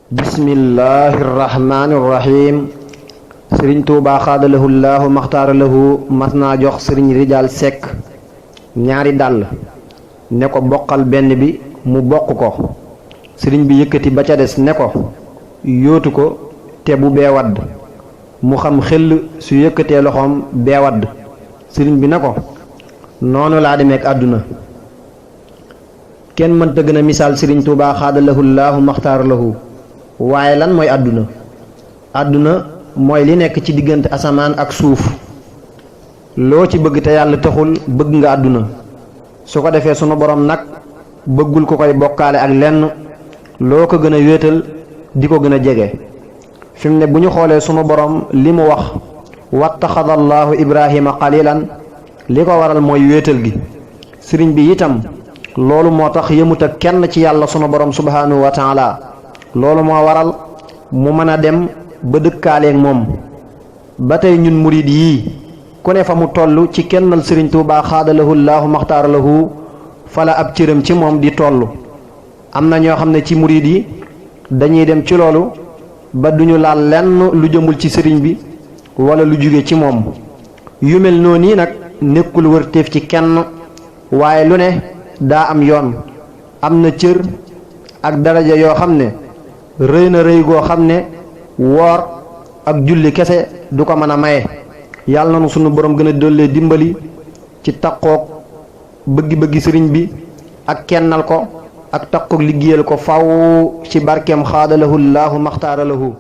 bismillahi irrahmani irrahim sëriñ tuubaa xaadalahu llaahu maxtaaralahu mas naa jox sëriñ rijaal sekk ñaari dàll ne ko boqal benn bi mu bokk ko sëriñ bi yëkkati ba ca des ne ko yóotu ko te bu bee wadd mu xam xel su yëkkatee loxoom bee wadd sëriñ bi ne ko noonu laa demeek àdduna kenn mënta gën a misaal sëriñ tuubaa xaadalahu llaahu maxtaaralahu waaye lan mooy àdduna àdduna mooy li nekk ci diggante asamaan ak suuf loo ci bëgg te yàlla taxul bëgg nga àdduna su ko defee sunu borom nag bëggul ko koy bokkaale ak lenn loo ko gën a wéetal di ko gën a jege fi mu ne bu ñu xoolee sunu borom li mu wax wattaxada allahu ibrahima xalilan li ko waral mooy wéetal gi sëriñ bi itam loolu moo tax yëmut ak kenn ci yàlla sunu borom subhanahu wa taala loolu moo waral mu mën a dem ba dëkkaaleeg moom ba tey ñun murid yii ku ne fa mu toll ci kennal sëriñ Tuubaa xaadalahu llaahu maxtaaralahu fala ab cëram ci moom di toll am na ñoo xam ne ci murid yi dañuy dem ci loolu ba duñu laal lenn lu jëmul ci sëriñ bi wala lu jóge ci moom yu mel noonu nag nekkul wërteef ci kenn waaye lu ne daa am yoon am na cër ak daraja yoo xam ne rëy na rëy goo xam ne woor ak julli kese du ko mën a maye yàlla na nu sunu borom gën a dollee dimbali ci takkook bëggi-bëggi sëriñ bi ak kennal ko ak takkook liggéeyal ko faw ci barkeem xaadalahu llaahu maxtaaralahu